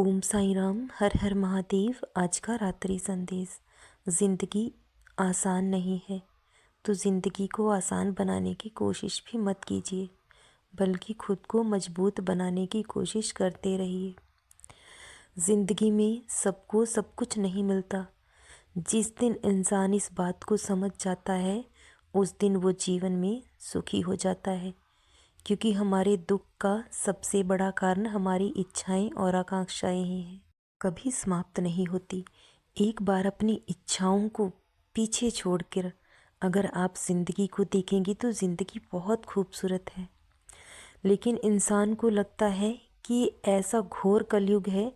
ओम साई राम। हर हर महादेव। आज का रात्रि संदेश। ज़िंदगी आसान नहीं है, तो ज़िंदगी को आसान बनाने की कोशिश भी मत कीजिए, बल्कि खुद को मजबूत बनाने की कोशिश करते रहिए। ज़िंदगी में सबको सब कुछ नहीं मिलता। जिस दिन इंसान इस बात को समझ जाता है, उस दिन वो जीवन में सुखी हो जाता है, क्योंकि हमारे दुख का सबसे बड़ा कारण हमारी इच्छाएं और आकांक्षाएं ही हैं। कभी समाप्त नहीं होती। एक बार अपनी इच्छाओं को पीछे छोड़कर अगर आप ज़िंदगी को देखेंगी तो ज़िंदगी बहुत खूबसूरत है। लेकिन इंसान को लगता है कि ऐसा घोर कलयुग है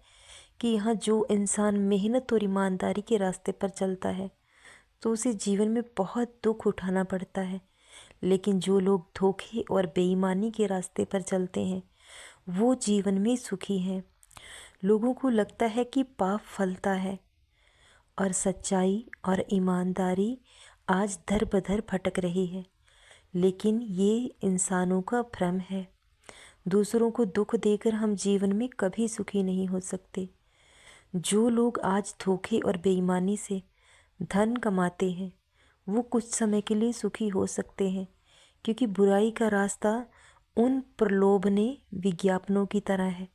कि यहाँ जो इंसान मेहनत और ईमानदारी के रास्ते पर चलता है तो उसे जीवन में बहुत दुख उठाना पड़ता है। लेकिन जो लोग धोखे और बेईमानी के रास्ते पर चलते हैं वो जीवन में सुखी हैं। लोगों को लगता है कि पाप फलता है और सच्चाई और ईमानदारी आज दर बदर भटक रही है, लेकिन ये इंसानों का भ्रम है। दूसरों को दुख देकर हम जीवन में कभी सुखी नहीं हो सकते। जो लोग आज धोखे और बेईमानी से धन कमाते हैं वो कुछ समय के लिए सुखी हो सकते हैं, क्योंकि बुराई का रास्ता उन प्रलोभने विज्ञापनों की तरह है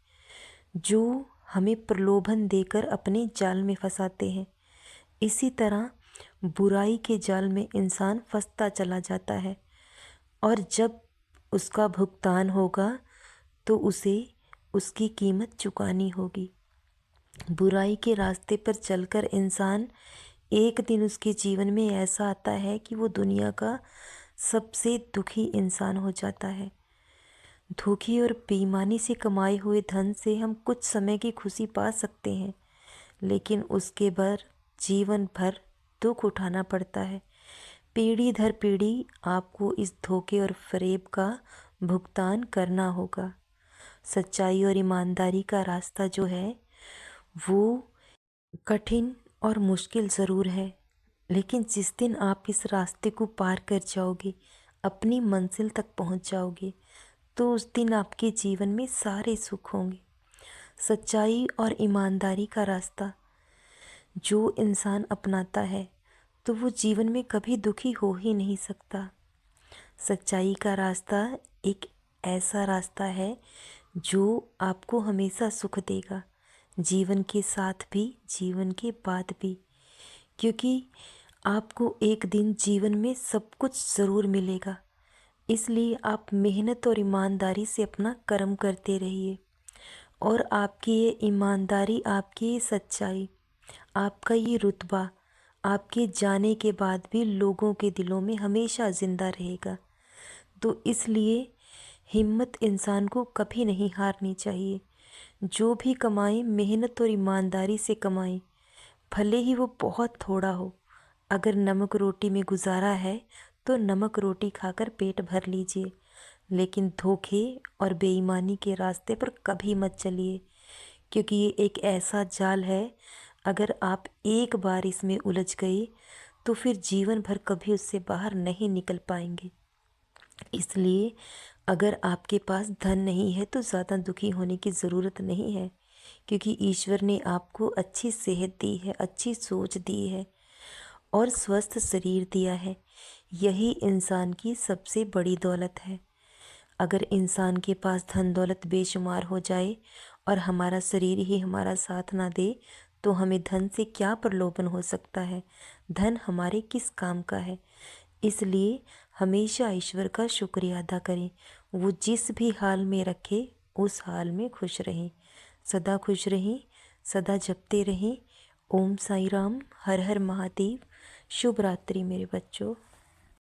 जो हमें प्रलोभन देकर अपने जाल में फंसाते हैं। इसी तरह बुराई के जाल में इंसान फंसता चला जाता है और जब उसका भुगतान होगा तो उसे उसकी कीमत चुकानी होगी। बुराई के रास्ते पर चलकर इंसान एक दिन उसके जीवन में ऐसा आता है कि वो दुनिया का सबसे दुखी इंसान हो जाता है। धोखे और बेईमानी से कमाए हुए धन से हम कुछ समय की खुशी पा सकते हैं, लेकिन उसके बाद जीवन भर दुख उठाना पड़ता है। पीढ़ी दर पीढ़ी आपको इस धोखे और फरेब का भुगतान करना होगा। सच्चाई और ईमानदारी का रास्ता जो है वो कठिन और मुश्किल ज़रूर है, लेकिन जिस दिन आप इस रास्ते को पार कर जाओगे, अपनी मंजिल तक पहुंच जाओगे, तो उस दिन आपके जीवन में सारे सुख होंगे। सच्चाई और ईमानदारी का रास्ता जो इंसान अपनाता है तो वो जीवन में कभी दुखी हो ही नहीं सकता। सच्चाई का रास्ता एक ऐसा रास्ता है जो आपको हमेशा सुख देगा, जीवन के साथ भी जीवन के बाद भी, क्योंकि आपको एक दिन जीवन में सब कुछ ज़रूर मिलेगा। इसलिए आप मेहनत और ईमानदारी से अपना कर्म करते रहिए, और आपकी ये ईमानदारी, आपकी ये सच्चाई, आपका ये रुतबा आपके जाने के बाद भी लोगों के दिलों में हमेशा ज़िंदा रहेगा। तो इसलिए हिम्मत इंसान को कभी नहीं हारनी चाहिए। जो भी कमाएं मेहनत और ईमानदारी से कमाएं, भले ही वो बहुत थोड़ा हो। अगर नमक रोटी में गुजारा है तो नमक रोटी खाकर पेट भर लीजिए, लेकिन धोखे और बेईमानी के रास्ते पर कभी मत चलिए, क्योंकि ये एक ऐसा जाल है, अगर आप एक बार इसमें उलझ गए तो फिर जीवन भर कभी उससे बाहर नहीं निकल पाएंगे। इसलिए अगर आपके पास धन नहीं है तो ज़्यादा दुखी होने की ज़रूरत नहीं है, क्योंकि ईश्वर ने आपको अच्छी सेहत दी है, अच्छी सोच दी है और स्वस्थ शरीर दिया है। यही इंसान की सबसे बड़ी दौलत है। अगर इंसान के पास धन दौलत बेशुमार हो जाए और हमारा शरीर ही हमारा साथ ना दे, तो हमें धन से क्या प्रलोभन हो सकता है। धन हमारे किस काम का है। इसलिए हमेशा ईश्वर का शुक्रिया अदा करें। वो जिस भी हाल में रखे उस हाल में खुश रहें, सदा खुश रहें, सदा जपते रहें। ओम साई राम। हर हर महादेव। शुभ रात्रि मेरे बच्चों।